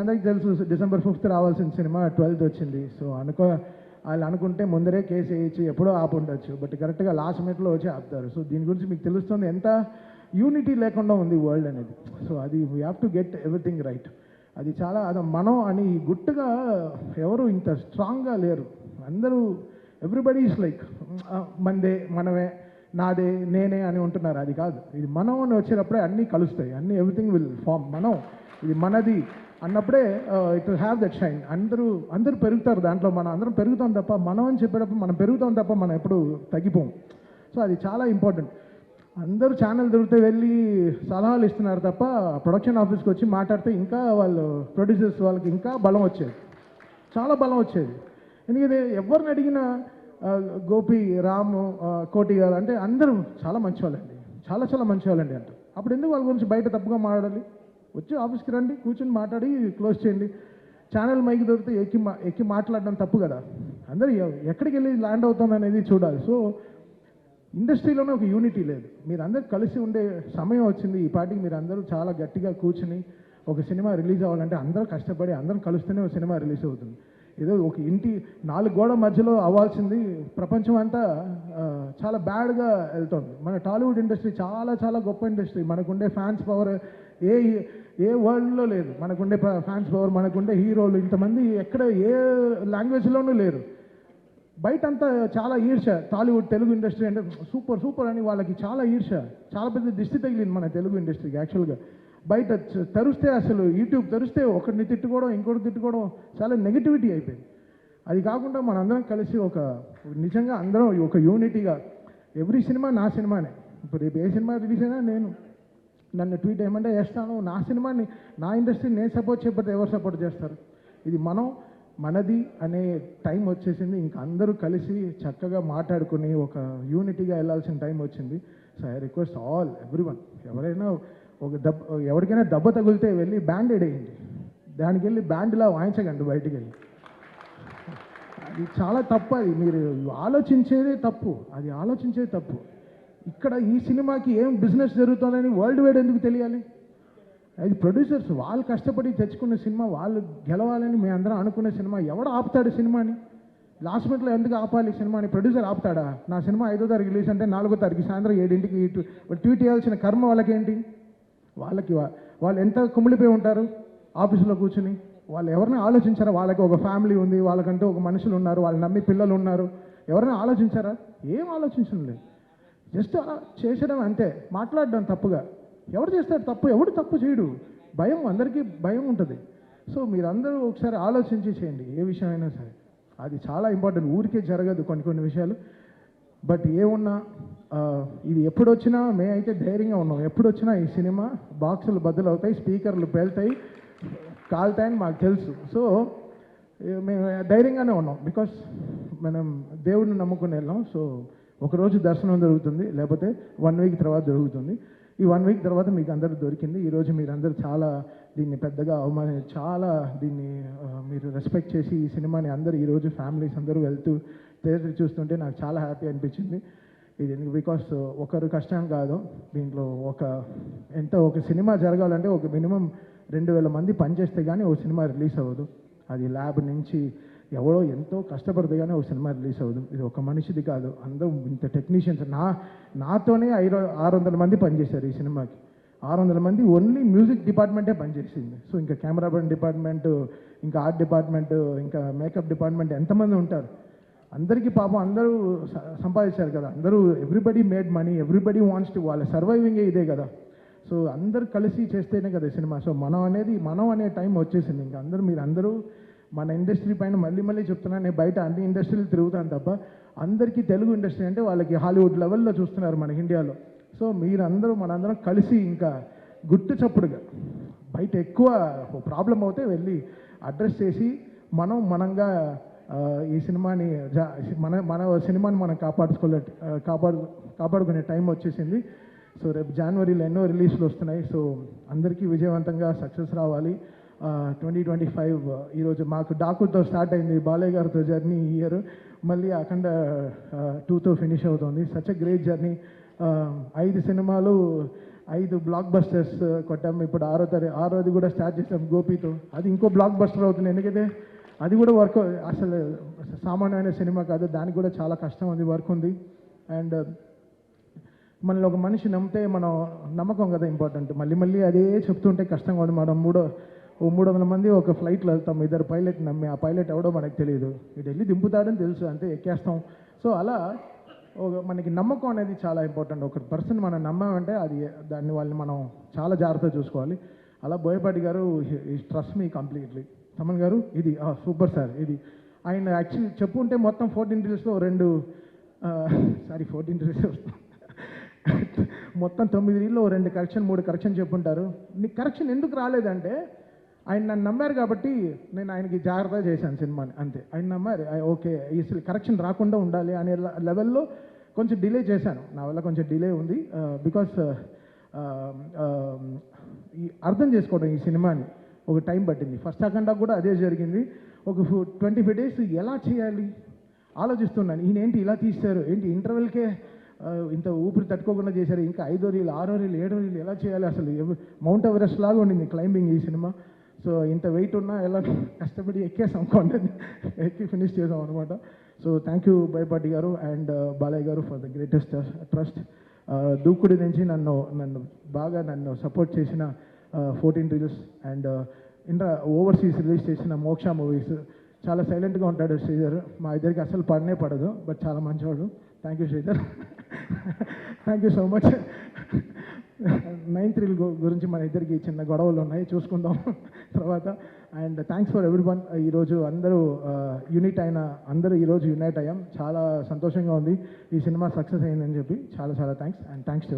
అందరికీ తెలుసు December 5th రావాల్సిన సినిమా 12th వచ్చింది. సో వాళ్ళు అనుకుంటే ముందరే కేసు వేయించి ఎప్పుడో ఆపుండొచ్చు, బట్ కరెక్ట్గా లాస్ట్ మినిట్లో వచ్చి ఆపుతారు. సో దీని గురించి మీకు తెలుస్తుంది ఎంత యూనిటీ లేకుండా ఉంది వరల్డ్ అనేది. సో అది we have to get everything right. అది చాలా అది మనం అని గుట్టుగా ఎవరు ఇంత స్ట్రాంగ్గా లేరు. అందరూ ఎవ్రీబడి ఈస్ లైక్ మందే, మనమే, నాదే, నేనే అని ఉంటున్నారు. అది కాదు, ఇది మనం అని వచ్చేటప్పుడే అన్నీ కలుస్తాయి, అన్నీ ఎవ్రీథింగ్ విల్ ఫామ్. మనం ఇది మనది అన్నప్పుడే it will have that shine. అందరూ పెరుగుతారు దాంట్లో, మనం అందరం పెరుగుతాం తప్ప, మనం అని చెప్పేటప్పుడు మనం పెరుగుతాం తప్ప మనం ఎప్పుడు తగ్గిపోం. సో అది చాలా ఇంపార్టెంట్. అందరూ ఛానల్ దొరికితే వెళ్ళి సలహాలు ఇస్తున్నారు తప్ప ప్రొడక్షన్ ఆఫీస్కి వచ్చి మాట్లాడితే ఇంకా వాళ్ళు ప్రొడ్యూసర్స్ వాళ్ళకి ఇంకా బలం వచ్చేది, చాలా బలం వచ్చేది. ఎందుకంటే ఎవరిని అడిగినా గోపి, రాము, కోటి గారు అంటే అందరూ చాలా మంచివాళ్ళండి, చాలా చాలా మంచివాళ్ళండి అంటారు. అప్పుడు ఎందుకు వాళ్ళ గురించి బయట తప్పుగా మాట్లాడాలి? వచ్చి ఆఫీస్కి రండి, కూర్చొని మాట్లాడి క్లోజ్ చేయండి. ఛానల్ మైక్ దొరికితే ఎక్కి మాట్లాడడం తప్పు కదా. అందరూ ఎక్కడికి వెళ్ళి ల్యాండ్ అవుతాం అనేది చూడాలి. సో ఇండస్ట్రీలోనే ఒక యూనిటీ లేదు. మీరు అందరూ కలిసి ఉండే సమయం వచ్చింది. ఈ పాటికి మీరు అందరూ చాలా గట్టిగా కూర్చుని ఒక సినిమా రిలీజ్ అవ్వాలంటే అందరూ కష్టపడి అందరం కలుస్తూనే ఒక సినిమా రిలీజ్ అవుతుంది. ఏదో ఒక ఇంటి 4 గోడ మధ్యలో అవ్వాల్సింది ప్రపంచం అంతా చాలా బ్యాడ్గా వెళ్తుంది. మన టాలీవుడ్ ఇండస్ట్రీ చాలా చాలా గొప్ప ఇండస్ట్రీ. మనకుండే ఫ్యాన్స్ పవర్ ఏ వరల్డ్లో లేదు. మనకుండే ఫ్యాన్స్ పవర్, మనకుండే హీరోలు ఇంతమంది ఎక్కడ ఏ లాంగ్వేజ్లోనూ లేరు. బయట అంతా చాలా ఈర్ష. టాలీవుడ్ తెలుగు ఇండస్ట్రీ అంటే సూపర్ అని వాళ్ళకి చాలా ఈర్ష, చాలా పెద్ద దిష్టి తగిలింది మన తెలుగు ఇండస్ట్రీకి. యాక్చువల్గా బయట తెరిస్తే అసలు యూట్యూబ్ తెరిస్తే ఒకరిని తిట్టుకోవడం, ఇంకోటి తిట్టుకోవడం, చాలా నెగిటివిటీ అయిపోయింది. అది కాకుండా మనందరం కలిసి ఒక నిజంగా అందరం ఒక యూనిటీగా ఎవ్రీ సినిమా నా సినిమానే. ఇప్పుడు రేపు ఏ సినిమా రిలీజ్ అయినా నన్ను ట్వీట్ ఏమంటే చేస్తాను. నా సినిమాని, నా ఇండస్ట్రీని నేను సపోర్ట్ చేయకపోతే ఎవరు సపోర్ట్ చేస్తారు? ఇది మనది అనే టైం వచ్చేసింది. ఇంకా అందరూ కలిసి చక్కగా మాట్లాడుకుని ఒక యూనిటీగా వెళ్ళాల్సిన టైం వచ్చింది. సో ఐ రిక్వెస్ట్ ఎవ్రీవన్, ఎవరికైనా దెబ్బ తగిలితే వెళ్ళి బ్యాండేడ్ వేయండి, దానికి వెళ్ళి బ్యాండ్లా వాయించకండి బయటికి వెళ్ళి. అది చాలా తప్పు. అది మీరు ఆలోచించేదే తప్పు. ఇక్కడ ఈ సినిమాకి ఏం బిజినెస్ జరుగుతుందని వరల్డ్ వైడ్ ఎందుకు తెలియాలి? అది ప్రొడ్యూసర్స్ వాళ్ళు కష్టపడి తెచ్చుకున్న సినిమా, వాళ్ళు గెలవాలని మేము అందరం అనుకున్న సినిమా ఎవడు ఆపుతాడు సినిమాని? లాస్ట్ మినిట్లో ఎందుకు ఆపాలి సినిమాని? ప్రొడ్యూసర్ ఆపుతాడా? నా సినిమా 5వ తారీఖు రిలీజ్ అంటే 4వ తారీఖు సాయంత్రం 7ంటికి ట్వీట్ చేయాల్సిన కర్మ వాళ్ళకేంటి? వాళ్ళు ఎంత కుమిలిపోయి ఉంటారు ఆఫీసులో కూర్చుని. వాళ్ళు ఎవరిని ఆలోచించారా? వాళ్ళకి ఒక ఫ్యామిలీ ఉంది, వాళ్ళకంటూ ఒక మనుషులు ఉన్నారు, వాళ్ళు నమ్మి పిల్లలు ఉన్నారు. ఎవరైనా ఆలోచించారా? ఏం ఆలోచించడం లేదు. జస్ట్ అలా చేసడం అంతే, మాట్లాడడం తప్పుగా. ఎవడు చేస్తాడు తప్పు? ఎవడు తప్పు చేయడు. భయం, అందరికీ భయం ఉంటుంది. సో మీరందరూ ఒకసారి ఆలోచించి చేయండి ఏ విషయమైనా సరే. అది చాలా ఇంపార్టెంట్. ఊరికే జరగదు కొన్ని విషయాలు. బట్ ఏమున్నా ఇది ఎప్పుడొచ్చినా మేమైతే ధైర్యంగా ఉన్నాం. ఎప్పుడొచ్చినా ఈ సినిమా బాక్సులు బద్దలవుతాయి, స్పీకర్లు పేలుతాయి, కాల్తాయని మాకు తెలుసు. సో మేము ధైర్యంగానే ఉన్నాం. బికాస్ మనం దేవుడిని నమ్ముకుని వెళ్ళాం. సో ఒకరోజు దర్శనం జరుగుతుంది, లేకపోతే 1 వీక్ తర్వాత జరుగుతుంది. ఈ 1 వీక్ తర్వాత మీకు అందరూ దొరికింది. ఈరోజు మీరందరూ చాలా దీన్ని పెద్దగా చాలా దీన్ని మీరు రెస్పెక్ట్ చేసి ఈ సినిమాని అందరూ ఈరోజు ఫ్యామిలీస్ అందరూ వెళ్తూ థియేటర్ చూస్తుంటే నాకు చాలా హ్యాపీ అనిపించింది. ఇది బికాస్ ఒకరు కష్టం కాదు. దీంట్లో ఒక సినిమా జరగాలంటే ఒక మినిమం 2000 మంది పనిచేస్తే కానీ ఒక సినిమా రిలీజ్ అవ్వదు. అది ల్యాబ్ నుంచి ఎవరో ఎంతో కష్టపడితే కానీ ఒక సినిమా రిలీజ్ అవ్వదు. ఇది ఒక మనిషిది కాదు, అందరూ ఇంత టెక్నీషియన్స్. నాతోనే 600 మంది పనిచేశారు ఈ సినిమాకి. 600 మంది ఓన్లీ మ్యూజిక్ డిపార్ట్మెంటే పనిచేసింది. సో ఇంకా కెమెరామెన్ డిపార్ట్మెంట్, ఇంకా ఆర్ట్ డిపార్ట్మెంట్, ఇంకా మేకప్ డిపార్ట్మెంట్ ఎంతమంది ఉంటారు? అందరికీ పాపం అందరూ సంపాదించారు కదా. అందరూ everybody made money, everybody wants to, వాళ్ళ సర్వైవింగే ఇదే కదా. సో అందరు కలిసి చేస్తేనే కదా సినిమా. సో మనం అనే టైం వచ్చేసింది. ఇంకా మీరందరూ మన ఇండస్ట్రీ పైన మళ్ళీ చెప్తున్నాను. నేను బయట అన్ని ఇండస్ట్రీలు తిరుగుతాను తప్ప అందరికీ తెలుగు ఇండస్ట్రీ అంటే వాళ్ళకి హాలీవుడ్ లెవెల్లో చూస్తున్నారు మన ఇండియాలో. సో మనందరం కలిసి ఇంకా గుట్టు చప్పుడుగా బయట ఎక్కువ ప్రాబ్లం అవుతే వెళ్ళి అడ్రస్ చేసి మనంగా ఈ సినిమాని మన సినిమాని మనం కాపాడుకునే టైం వచ్చేసింది. సో రేపు జనవరిలో ఎన్నో రిలీజ్లు వస్తున్నాయి. సో అందరికీ విజయవంతంగా సక్సెస్ రావాలి. 2025 ఈరోజు మాకు డాకుతో స్టార్ట్ అయింది, బాలయ్య గారితో జర్నీ ఈ ఇయర్, మళ్ళీ అఖండ 2తో ఫినిష్ అవుతుంది. Such a great journey. 5 సినిమాలు 5 బ్లాక్ బస్టర్స్ కొట్టాము. ఇప్పుడు ఆరోది కూడా స్టార్ట్ చేసాం గోపితో. అది ఇంకో బ్లాక్ బస్టర్ అవుతుంది, ఎందుకంటే అది కూడా వర్క్ అసలు సామాన్యమైన సినిమా కాదు, దానికి కూడా చాలా కష్టం ఉంది, వర్క్ ఉంది. అండ్ మనలో ఒక మనిషి నమ్మితే మనం నమ్మకం కదా ఇంపార్టెంట్. మళ్ళీ మళ్ళీ అదే చెప్తుంటే కష్టంగా ఉంది. మనం 300 మంది ఒక ఫ్లైట్లో వెళ్తాం, 2 పైలట్ నమ్మి, ఆ పైలట్ ఎవడో మనకు తెలియదు, ఇటు వెళ్ళి దింపుతాడని తెలుసు, అంతే ఎక్కేస్తాం. సో అలా మనకి నమ్మకం అనేది చాలా ఇంపార్టెంట్. ఒక పర్సన్ మనం నమ్మామంటే దాన్ని వాళ్ళని మనం చాలా జాగ్రత్తగా చూసుకోవాలి. అలా బోయపాటి గారు ఈ ట్రస్ట్ మీ కంప్లీట్లీ. తమన్ గారు ఇది సూపర్ సార్. ఇది ఆయన యాక్చువల్లీ చెప్పుంటే మొత్తం 14 రీల్స్లో 14 రీల్స్ వస్తాం, మొత్తం 9 రీల్లో 2 కరెక్షన్ 3 కరెక్షన్ చెప్పుంటారు. నీకు కరెక్షన్ ఎందుకు రాలేదంటే ఆయన నన్ను నమ్మారు కాబట్టి నేను ఆయనకి జాగ్రత్తగా చేశాను సినిమాని, అంతే. ఆయన నమ్మారు, ఓకే అసలు కరెక్షన్ రాకుండా ఉండాలి అనే లెవెల్లో కొంచెం డిలే చేశాను. నా వల్ల కొంచెం డిలే ఉంది, బికాస్ ఈ అర్థం చేసుకోవడం ఈ సినిమాని ఒక టైం పట్టింది. ఫస్ట్ అఖండా కూడా అదే జరిగింది. ఒక 25 days ఎలా చేయాలి ఆలోచిస్తున్నాను. ఈయన ఏంటి ఇలా తీశారు, ఏంటి ఇంటర్వెల్కే ఇంత ఊపిరి తట్టుకోకుండా చేశారు, ఇంకా 5వ రీల్ 6వ రీల్ 7వ రీల్ ఎలా చేయాలి, అసలు మౌంట్ ఎవరెస్ట్ లాగా ఉండింది క్లైంబింగ్ ఈ సినిమా. సో ఇంత వెయిట్ ఉన్నా ఎలా కష్టపడి ఎక్కేసాం, కొండని ఎక్కి ఫినిష్ చేసాం అనమాట. సో థ్యాంక్ యూ బోయపాటి గారు అండ్ బాలయ్య గారు ఫర్ ద గ్రేటెస్ట్ ట్రస్ట్. దూకుడి నుంచి నన్ను బాగా సపోర్ట్ చేసిన 14 రీల్స్ అండ్ ఓవర్సీస్ రిలీజ్ చేసిన మోక్ష మూవీస్. చాలా సైలెంట్గా ఉంటాడు శ్రీధర్, మా ఇద్దరికి అసలు పడనే పడదు, బట్ చాలా మంచివాడు. Thank you Sridhar, thank you so much. 9th reel గురించి మన ఇద్దరికి చిన్న గొడవలు ఉన్నాయి, చూసుకుందాం తర్వాత. And thanks for every one. ఈరోజు అందరూ ఈరోజు యునైట్ అయ్యాం, చాలా సంతోషంగా ఉంది ఈ సినిమా సక్సెస్ అయిందని చెప్పి. చాలా థ్యాంక్స్ అండ్ థ్యాంక్స్ టు